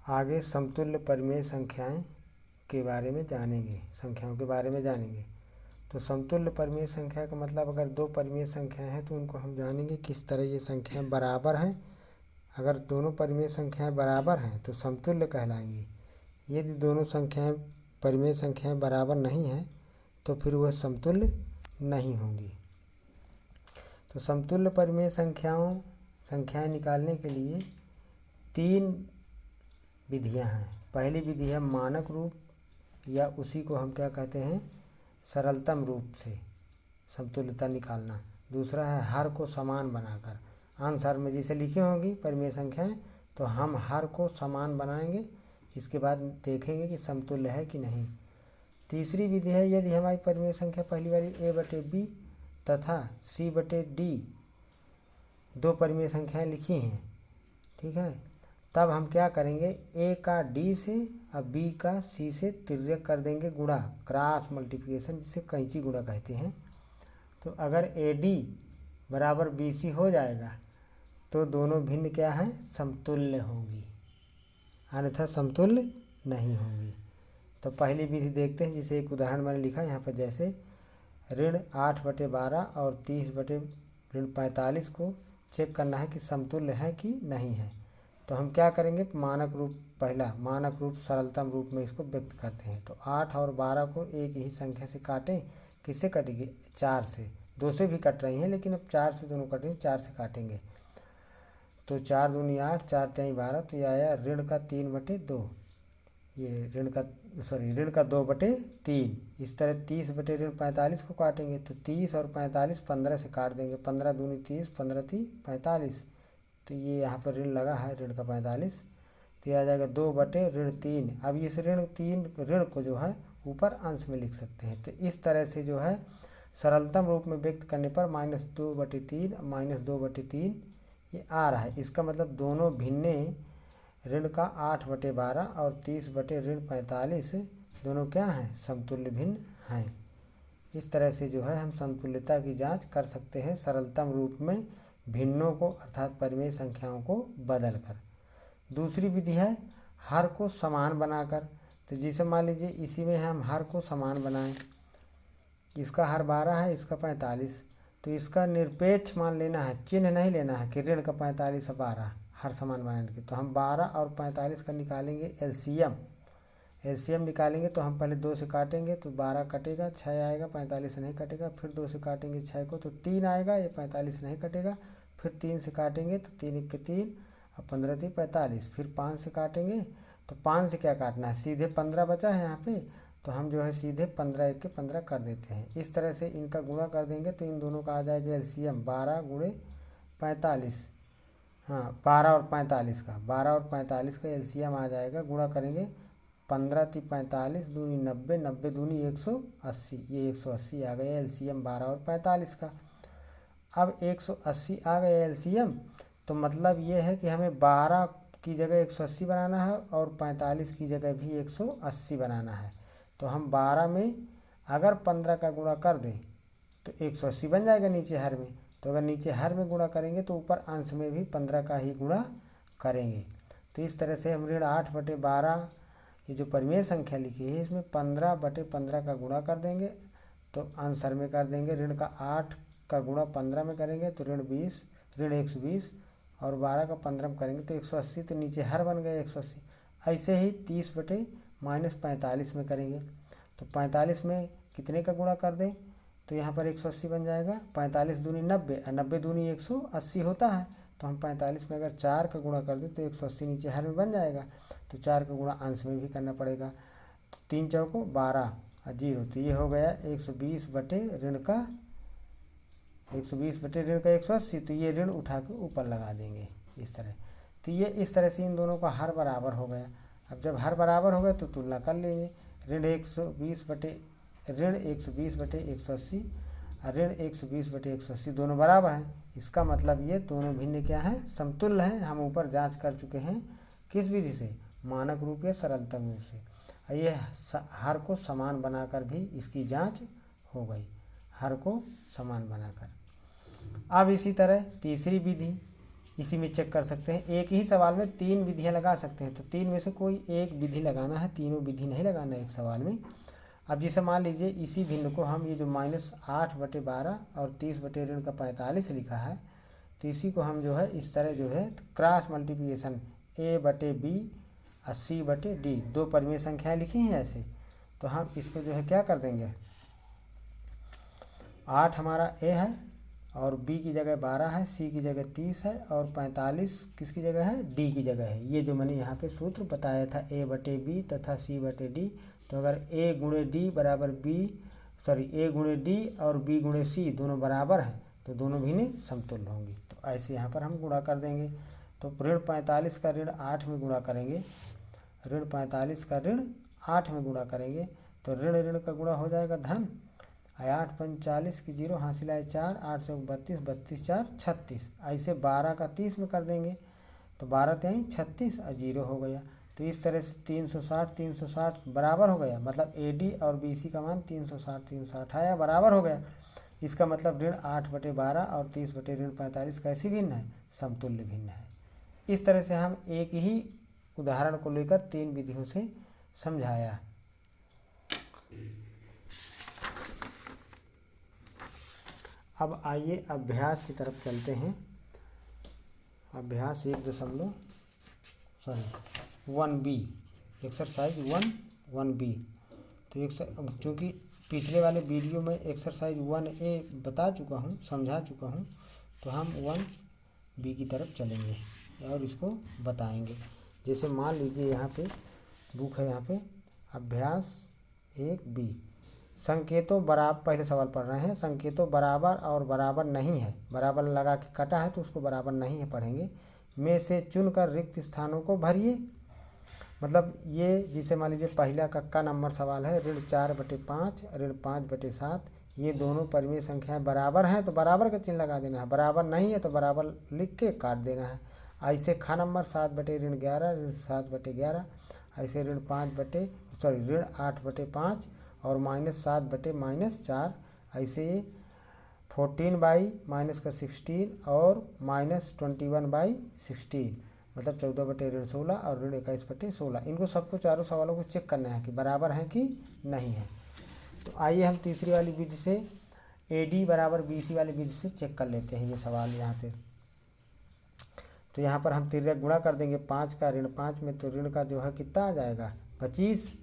आगे समतुल्य परिमेय संख्याएं के बारे में जानेंगे, संख्याओं के बारे में जानेंगे। तो समतुल्य परिमेय संख्या का मतलब अगर दो परिमेय संख्याएं हैं तो उनको हम जानेंगे किस तरह ये संख्याएं बराबर हैं। अगर दोनों परिमेय संख्याएं बराबर हैं तो समतुल्य कहलाएंगी। यदि दोनों परिमेय संख्याएं बराबर नहीं हैं तो फिर वह समतुल्य नहीं होंगी। तो समतुल्य परिमेय संख्याएं निकालने के लिए 3 विधियां हैं। पहली विधि है मानक रूप, या उसी को हम क्या कहते हैं, सरलतम रूप से समतुल्यता निकालना। दूसरा है हर को समान बनाकर, आंसर में जैसे लिखी होंगी परिमेय संख्याएं तो हम हर को समान बनाएंगे, इसके बाद देखेंगे कि समतुल्य है कि नहीं। तीसरी विधि है यदि हमारी परिमेय संख्या पहली वाली a/b तथा c/d दो परिमेय संख्याएं लिखी हैं, ठीक है, तब हम क्या करेंगे, a का d से और b का c से तिर्यक कर देंगे गुणा, क्रॉस मल्टीप्लिकेशन, जिसे कैंची गुणा कहते हैं। तो अगर AD बराबर BC हो जाएगा तो दोनों भिन्न क्या हैं, समतुल्य होंगी, अन्यथा समतुल्य नहीं होंगी। तो पहली विधि देखते हैं, जिसे एक उदाहरण मैंने लिखा यहाँ पर, जैसे ऋण 8/12 और 30/45 को चेक करना है कि समतुल्य है कि नहीं है। तो हम क्या करेंगे, मानक रूप, पहला मानक रूप सरलतम रूप में इसको व्यक्त करते हैं। तो 8 और 12 को एक ही संख्या से काटें, किससे कटेंगे, 4 से, 2 से भी कट रही हैं लेकिन अब 4 से दोनों कटेंगे, 4 से काटेंगे। तो 4 दूनी 8, 4 तिहाई 12, तो ये आया ऋण का 3/2, ये ऋण का 2/3। इस तरह 30/45 को काटेंगे तो 30 और 45 15 से काट देंगे, 15 दूनी 30, 15 3 45, तो ये यहाँ पर ऋण लगा है ऋण का 45, तो ये आ जाएगा 2/3। अब इस ऋण को जो है ऊपर अंश में लिख सकते हैं। तो इस तरह से जो है सरलतम रूप में व्यक्त करने पर -2/3 -2/3 ये आ रहा है। इसका मतलब दोनों भिन्ने ऋण का 8/12 और 30/45 दोनों क्या हैं, समतुल्य भिन्न हैं। इस तरह से जो है हम समतुल्यता की जांच कर सकते हैं सरलतम रूप में भिन्नों को, अर्थात परिमेय संख्याओं को बदलकर। दूसरी विधि है हर को समान बनाकर। तो जैसे मान लीजिए इसी में हम हर को समान बनाएं, इसका हर 12 है, इसका 45, तो इसका निरपेक्ष मान लेना है, चिन्ह नहीं लेना है कि ऋण का 45 और 12 हर समान बनाने के। तो हम 12 और 45 का निकालेंगे एलसीएम निकालेंगे। तो हम पहले 2 से काटेंगे तो 12 कटेगा, 6 आएगा, 45 से नहीं कटेगा। फिर 2 से काटेंगे 6 को तो 3 आएगा, ये 45 से नहीं कटेगा। फिर 3 से काटेंगे तो 3 1 के 3 और 15 3 45। फिर 5 से काटेंगे तो 5 से क्या काटना है, सीधे 15 बचा है यहाँ पे, तो हम जो है सीधे 15 1 के 15 कर देते हैं। इस तरह से इनका गुणा कर देंगे तो इन दोनों का आ जाएगा एलसीएम 12 × 45, हाँ 12 और 45 का, 12 और 45 का एलसीएम आ जाएगा। गुणा करेंगे 15 3 45 दूनी 90, 90 दूनी 180, ये 180 आ गया एलसीएम 12 और 45 का। अब 180 आ गया एलसीएम, तो मतलब ये है कि हमें 12 की जगह 180 बनाना है और 45 की जगह भी 180 बनाना है। तो हम 12 में अगर 15 का गुणा कर दें तो 180 बन जाएगा नीचे हर में। तो अगर नीचे हर में गुणा करेंगे तो ऊपर अंश में भी 15 का ही गुणा करेंगे। तो इस तरह से हम ऋण 8/12 ये जो परिमेय संख्या लिखी है इसमें 15/15 का गुणा कर देंगे तो आंसर में कर देंगे। ऋण का 8 का गुणा 15 में करेंगे तो ऋण 120 और 12 का 15 में करेंगे तो 180, तो नीचे हर बन गए 180। ऐसे ही 30/-45 में करेंगे तो 45 में कितने का गुणा कर दें तो यहाँ पर 180 बन जाएगा। 45 दूनी 90 और 90 दूनी 180 होता है, तो हम 45 में अगर 4 का गुणा कर दें तो 180 नीचे हर में बन जाएगा। तो 4 का गुणा अंश में भी करना पड़ेगा, तो 3 चौको 12 और 0, तो ये हो गया 120 बटे ऋण का 180, तो ये ऋण उठा के ऊपर लगा देंगे इस तरह। तो ये इस तरह से इन दोनों का हर बराबर हो गया। अब जब हर बराबर हो गया तो तुलना कर लेंगे, ऋण 120 बटे 180 और ऋण 120 बटे 180 दोनों बराबर हैं। इसका मतलब ये दोनों भिन्न क्या हैं, समतुल्य हैं। हम ऊपर जांच कर चुके हैं किस विधि से, मानक रूप या सरलतम रूप से। ये हर को समान बनाकर भी इसकी जांच हो गई, हर को समान बनाकर। अब इसी तरह तीसरी विधि, इसी में चेक कर सकते हैं। एक ही सवाल में 3 विधियां लगा सकते हैं, तो 3 में से कोई एक विधि लगाना है, तीनों विधि नहीं लगाना है एक सवाल में। अब जैसे मान लीजिए इसी भिन्न को हम ये जो -8/12 और 30/45 लिखा है, तो इसी को हम जो है इस तरह जो है क्रॉस मल्टीप्लिकेशन A/B और C/D 2 परिमेय संख्याएं लिखी हैं ऐसे, तो हम इसको जो है क्या कर देंगे, 8 हमारा A है और B की जगह 12 है, C की जगह 30 है और 45 किसकी जगह है, D की जगह है। ये जो मैंने यहाँ पे सूत्र बताया था A/B तथा C/D, तो अगर A गुणे D बराबर A गुणे D और B गुणे C दोनों बराबर हैं तो दोनों भिन्न समतुल्य होंगी। तो ऐसे यहाँ पर हम गुणा कर देंगे। तो ऋण 45 का ऋण 8 में गुणा करेंगे, ऋण 45 का ऋण 8 में गुणा करेंगे, तो ऋण ऋण का गुणा हो जाएगा धन। 8 5 40 की 0 हासिल आए 4, 8 से 32, 32 4 36। ऐसे 12 का 30 में कर देंगे, तो 12 3 36 और 0 हो गया। तो इस तरह से 360 बराबर हो गया, मतलब AD और BC का मान 360 आया, बराबर हो गया। इसका मतलब ऋण 8/12 और 30/45 कैसी भिन्न है, समतुल्य भिन्न है। इस तरह से हम एक ही उदाहरण को लेकर 3 विधियों से समझाया। अब आइए अभ्यास की तरफ चलते हैं। अभ्यास 1B एक्सरसाइज 1B। तो चूँकि पिछले वाले वीडियो में एक्सरसाइज 1A बता चुका हूँ, समझा चुका हूँ, तो हम 1B की तरफ चलेंगे और इसको बताएंगे। जैसे मान लीजिए यहाँ पे बुक है, यहाँ पे अभ्यास 1B, संकेतों बराबर, पहले सवाल पढ़ रहे हैं, संकेतों बराबर और बराबर नहीं है, बराबर लगा के कटा है तो उसको बराबर नहीं है पढ़ेंगे, में से चुनकर रिक्त स्थानों को भरिए। मतलब ये जिसे मान लीजिए पहला का नंबर सवाल है, ऋण 4/5 ऋण 5/7, ये दोनों परिमेय संख्याएं बराबर हैं तो बराबर का चिन्ह लगा देना है, बराबर नहीं है तो बराबर लिख के काट देना है। ऐसे खा नंबर 7/11 ऋण 7/11, ऐसे ऋण 8/5 और -7/-4, ऐसे 14/-16 और -21/16, मतलब 14/16 और ऋण 21/16। इनको सबको चारों सवालों को चेक करना है कि बराबर हैं कि नहीं है। तो आइए हम तीसरी वाली विधि से AD बराबर BC वाली विधि से चेक कर लेते हैं ये सवाल यहाँ पे। तो यहाँ पर हम तिर्यक गुणा कर देंगे 5 का ऋण 5 में, तो ऋण का जो है कितना आ जाएगा 25,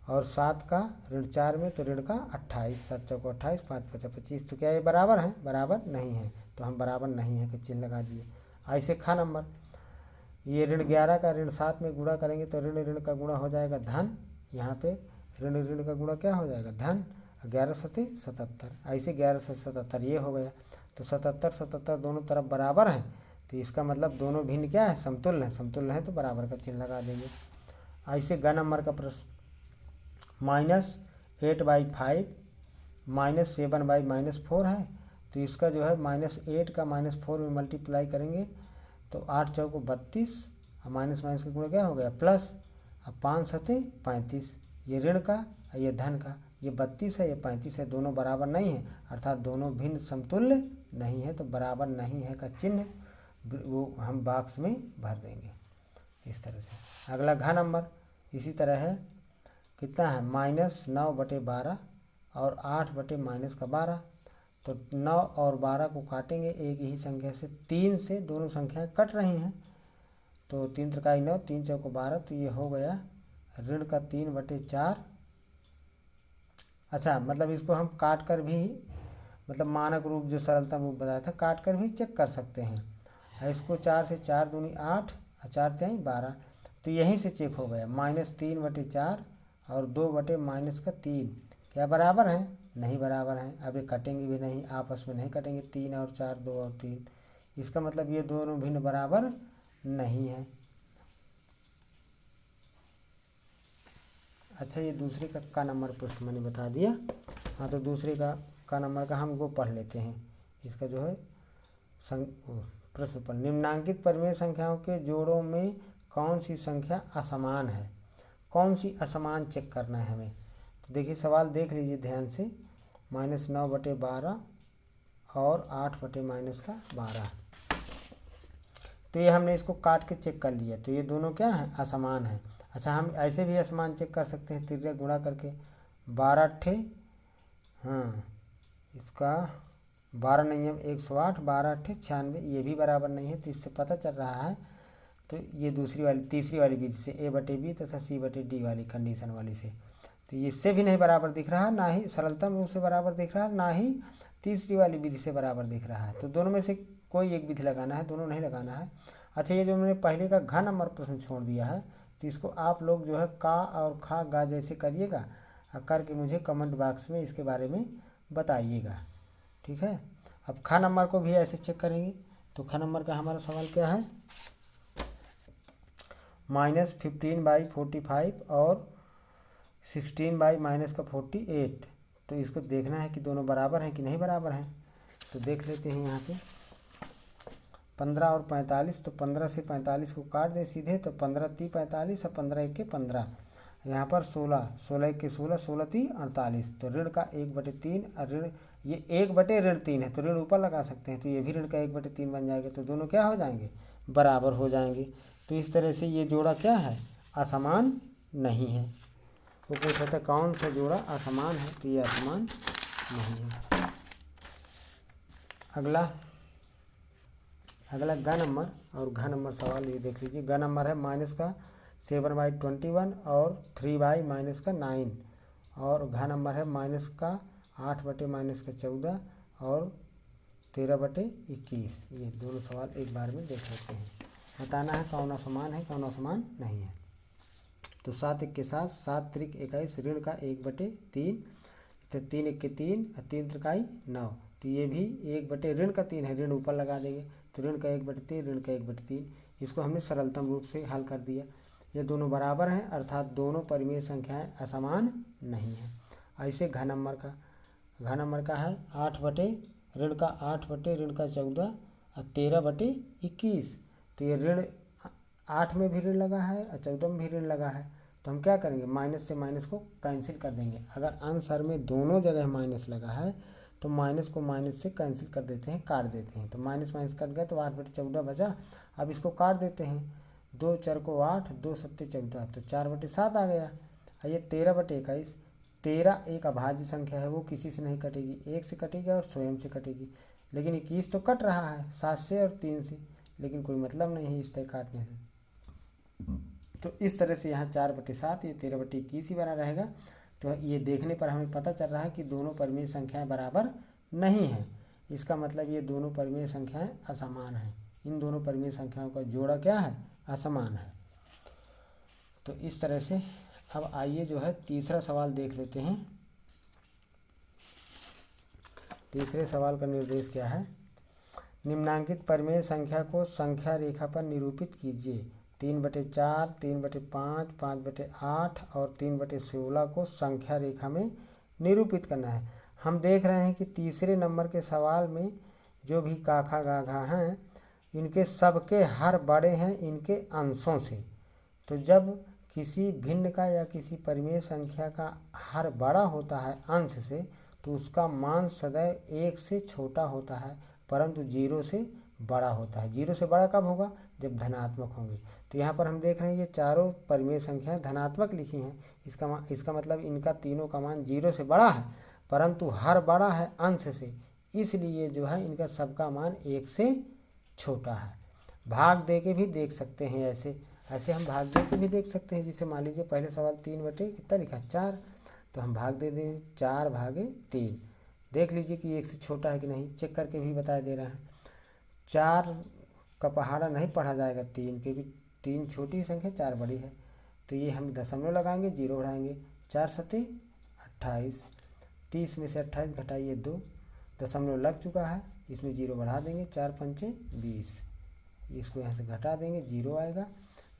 और 7 का ऋण 4 में तो ऋण का 28, 7 चौको 28, 5 5 25। तो क्या ये बराबर है, बराबर नहीं है, तो हम बराबर नहीं है कि चिन्ह लगा दिए। ऐसे खा नंबर ये ऋण 11 का ऋण 7 में गुणा करेंगे तो ऋण ऋण का गुणा हो जाएगा धन, यहाँ पे ऋण ऋण का गुणा क्या हो जाएगा धन, 11 7 77, ऐसे 11 से 77 ये हो गया। तो 77 77 दोनों तरफ बराबर हैं, तो इसका मतलब दोनों भिन्न क्या है, समतुल्य है, समतुल्य है तो बराबर का चिन्ह लगा देंगे। ऐसे ग नंबर का प्रश्न, -8/5 -7/-4 है, तो इसका जो है -8 का -4 में मल्टीप्लाई करेंगे तो 8 चौको 32, और माइनस का गुणा क्या हो गया प्लस, अब 5 7 35, ये ऋण का ये धन का, ये 32 है ये 35 है, दोनों बराबर नहीं है, अर्थात दोनों भिन्न समतुल्य नहीं है, तो बराबर नहीं है का चिन्ह वो हम बॉक्स में भर देंगे इस तरह से। अगला घ नंबर इसी तरह है, कितना है -9/12 और 8/-12, तो 9 और 12 को काटेंगे एक ही संख्या से, 3 से दोनों संख्याएं कट रही हैं, तो 3 त्रिकाई 9, 3 चौको 12, तो ये हो गया ऋण का 3/4। अच्छा, मतलब इसको हम काट कर भी, मतलब मानक रूप जो सरलतम रूप बताया था, काट कर भी चेक कर सकते हैं। इसको 4 से 4 दूनी 8 और 4 3 12, तो यहीं से चेक हो गया -3/4 और 2/-3, क्या बराबर हैं, नहीं बराबर हैं। अब ये कटेंगे भी नहीं, आपस में नहीं कटेंगे, 3 और 4 2 और 3, इसका मतलब ये दोनों भिन्न बराबर नहीं है। अच्छा, ये दूसरे का नंबर प्रश्न मैंने बता दिया। हाँ, तो दूसरे का नंबर का हम वो पढ़ लेते हैं। इसका जो है प्रश्न पर, निम्नांकित परिमेय संख्याओं के जोड़ों में कौन सी संख्या असमान है, कौन सी असमान चेक करना है हमें। तो देखिए सवाल देख लीजिए ध्यान से, -9/12 और 8/-12, तो ये हमने इसको काट के चेक कर लिया, तो ये दोनों क्या हैं, असमान हैं। अच्छा, हम ऐसे भी असमान चेक कर सकते हैं, तिर्यक गुणा करके 12 अट्ठे, हाँ इसका 12 नियम 108, 12 अट्ठे 96, ये भी बराबर नहीं है। तो इससे पता चल रहा है, तो ये तीसरी वाली विधि से A/B तथा C/D वाली कंडीशन वाली से, तो इससे भी नहीं बराबर दिख रहा, ना ही सरलतम रूप से बराबर दिख रहा, ना ही तीसरी वाली विधि से बराबर दिख रहा है। तो दोनों में से कोई एक विधि लगाना है, दोनों नहीं लगाना है। अच्छा, ये जो मैंने पहले का घ नंबर प्रश्न छोड़ दिया है, तो इसको आप लोग जो है का और खा गा जैसे करिएगा, और करके मुझे कमेंट बॉक्स में इसके बारे में बताइएगा, ठीक है। अब खा नंबर को भी ऐसे चेक करेंगे। तो खा नंबर का हमारा सवाल क्या है, -15/45 और 16/-48। तो इसको देखना है कि दोनों बराबर हैं कि नहीं बराबर हैं। तो देख लेते हैं यहाँ पे 15 और 45, तो 15 से 45 को काट दें सीधे, तो 15 × 3 = 45 और 15 × 1 = 15। यहाँ पर 16, 16 × 1 = 16, 16 × 3 = 48। तो ऋण का 1/3 और ऋण, ये 1/3 है, तो ऋण ऊपर लगा सकते हैं, तो ये भी ऋण का 1/3 बन जाएगा। तो दोनों क्या हो जाएंगे, बराबर हो जाएंगे। तो इस तरह से ये जोड़ा क्या है, असमान नहीं है। वो पूछा था कौन सा जोड़ा असमान है, तो ये असमान नहीं है। अगला ग नंबर, और घ नंबर सवाल ये देख लीजिए। ग नंबर है -7/21 और 3/-9, और घ नंबर है -8/-14 और 13/21। ये दोनों सवाल एक बार में देख लेते हैं। बताना है कौन असमान है, कौन असमान नहीं है। तो 7 1 के साथ 7 × 21, ऋण का 1/3, तो 3 1 के 3 और 3 × 9। तो ये भी 1/ ऋण का 3 है, ऋण ऊपर लगा देंगे, तो ऋण का 1/3, ऋण का 1/3। इसको हमने सरलतम रूप से हल कर दिया। ये दोनों बराबर हैं, अर्थात दोनों परिमेय संख्याएं असमान नहीं हैं। ऐसे घ नंबर का है 8/ऋण का 8/ऋण का 14 और 13/21। तो ये ऋण 8 में भी ऋण लगा है और 14 में भी ऋण लगा है, तो हम क्या करेंगे, माइनस से माइनस को कैंसिल कर देंगे। अगर आंसर में दोनों जगह माइनस लगा है, तो माइनस को माइनस से कैंसिल कर देते हैं, काट देते हैं। तो माइनस माइनस कट गया, तो 8/14 बचा। अब इसको काट देते हैं, 2 4 को 8, 2 7 14, तो 4/7 आ गया। और ये 13/21, 13 एक अभाज्य संख्या है, वो किसी से नहीं कटेगी, 1 से कटेगी और स्वयं से कटेगी। लेकिन 21 तो कट रहा है 7 से और 3 से, लेकिन कोई मतलब नहीं है इससे काटने से। तो इस तरह से यहाँ 4/7, ये 13/21 ही बना रहेगा। तो ये देखने पर हमें पता चल रहा है कि दोनों परिमेय संख्याएं बराबर नहीं हैं। इसका मतलब ये दोनों परिमेय संख्याएं असमान हैं। इन दोनों परिमेय संख्याओं का जोड़ा क्या है, असमान है। तो इस तरह से अब आइए जो है तीसरा सवाल देख लेते हैं। तीसरे सवाल का निर्देश क्या है, निम्नांकित परिमेय संख्या को संख्या रेखा पर निरूपित कीजिए। 3/4, 3/5, 5/8 और 3/16 को संख्या रेखा में निरूपित करना है। हम देख रहे हैं कि तीसरे नंबर के सवाल में जो भी काखा गाघा हैं, इनके सबके हर बड़े हैं इनके अंशों से। तो जब किसी भिन्न का या किसी परिमेय संख्या का हर बड़ा होता है अंश से, तो उसका मान सदैव 1 से छोटा होता है, परंतु 0 से बड़ा होता है। 0 से बड़ा कब होगा, जब धनात्मक होंगे। तो यहाँ पर हम देख रहे हैं ये चारों परिमेय संख्याएं धनात्मक लिखी हैं। इसका मतलब इनका तीनों का मान 0 से बड़ा है, परंतु हर बड़ा है अंश से, इसलिए जो है इनका सबका मान 1 से छोटा है। भाग दे के भी देख सकते हैं, ऐसे हम भाग दे के भी देख सकते हैं। जैसे मान लीजिए पहले सवाल 3 कितना लिखा, 4, तो हम भाग दे दें 4/3। देख लीजिए कि 1 से छोटा है कि नहीं, चेक करके भी बता दे रहे हैं। 4 का पहाड़ा नहीं पढ़ा जाएगा 3, क्योंकि 3 छोटी संख्या, 4 बड़ी है। तो ये हम दशमलव लगाएंगे, 0 बढ़ाएंगे, 4 7 28, 30 में से 28 घटाइए 2, दशमलव लग चुका है, इसमें 0 बढ़ा देंगे, 4 5 20, इसको यहाँ से घटा देंगे, 0 आएगा।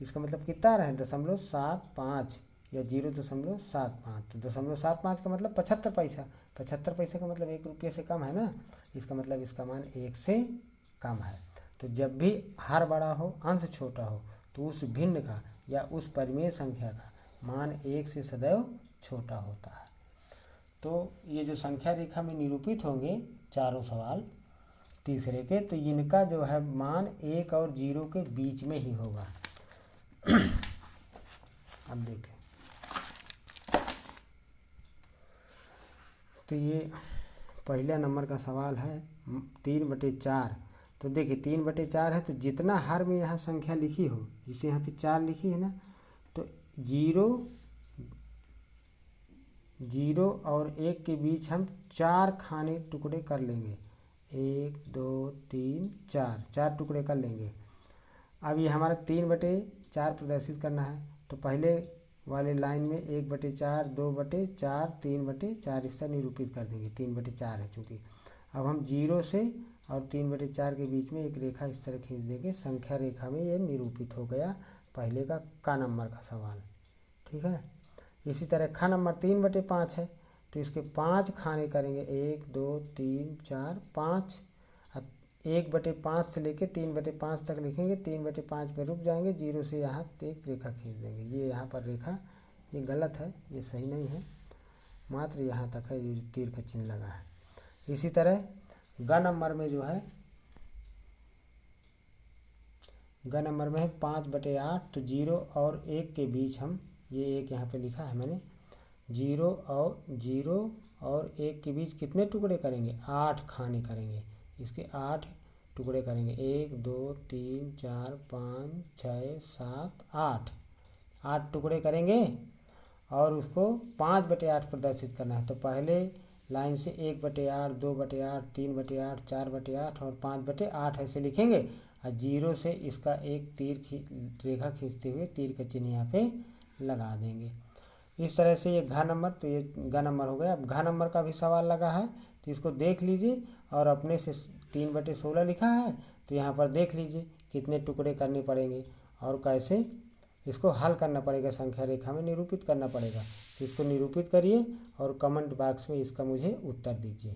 इसका मतलब कितना आ रहा है, 0.75 या 0.75। तो 0.75 का मतलब 75 पैसा। 75 पैसे का मतलब 1 रुपये से कम है ना, इसका मतलब इसका मान 1 से कम है। तो जब भी हर बड़ा हो अंश छोटा हो, तो उस भिन्न का या उस परिमेय संख्या का मान 1 से सदैव छोटा होता है। तो ये जो संख्या रेखा में निरूपित होंगे चारों सवाल, तीसरे के, तो इनका जो है मान 1 और 0 के बीच में ही होगा। अब देखें, तो ये पहला नंबर का सवाल है 3/4। तो देखिए 3/4 है, तो जितना हर में यहाँ संख्या लिखी हो, जिसे यहाँ पे 4 लिखी है ना, तो 0 और 1 के बीच हम 4 खाने टुकड़े कर लेंगे। 1 2 3 4 टुकड़े कर लेंगे। अब ये हमारा 3/4 प्रदर्शित करना है, तो पहले वाले लाइन में 1/4, 2/4, 3/4 इस तरह निरूपित कर देंगे। 3/4 है चूँकि। अब हम 0 से और 3/4 के बीच में एक रेखा इस तरह खींच देंगे। संख्या रेखा में ये निरूपित हो गया पहले का नंबर का सवाल। ठीक है। इसी तरह ख नंबर 3/5 है, तो इसके 5 खाने करेंगे। 1 2 3 4 5। 1/5 से लेके 3/5 तक लिखेंगे। 3/5 पे रुक जाएंगे, 0 से यहाँ एक रेखा खींच देंगे। ये यहाँ पर रेखा ये गलत है, ये सही नहीं है, मात्र यहाँ तक है, ये तीर का चिन्ह लगा है। इसी तरह ग नंबर में जो है, ग नंबर में है 5/8, तो 0 और 1 के बीच हम, ये 1 यहाँ पे लिखा है मैंने, 0 और 1 के बीच कितने टुकड़े करेंगे? 8 खाने करेंगे। इसके 8 टुकड़े करेंगे। 1 2 3 4 5 6 7 8 टुकड़े करेंगे और उसको 5/8 प्रदर्शित करना है। तो पहले लाइन से 1/8, 2/8, 3/8, 4/8 और 5/8 ऐसे लिखेंगे और 0 से इसका एक रेखा खींचते हुए तीर का चिन्ह यहाँ पे लगा देंगे। इस तरह से ये घ नंबर, तो ये ग नंबर हो गया। अब घ नंबर का भी सवाल लगा है, तो इसको देख लीजिए और अपने से 3/16 लिखा है, तो यहाँ पर देख लीजिए कितने टुकड़े करने पड़ेंगे और कैसे इसको हल करना पड़ेगा, संख्या रेखा में निरूपित करना पड़ेगा। तो इसको निरूपित करिए और कमेंट बॉक्स में इसका मुझे उत्तर दीजिए।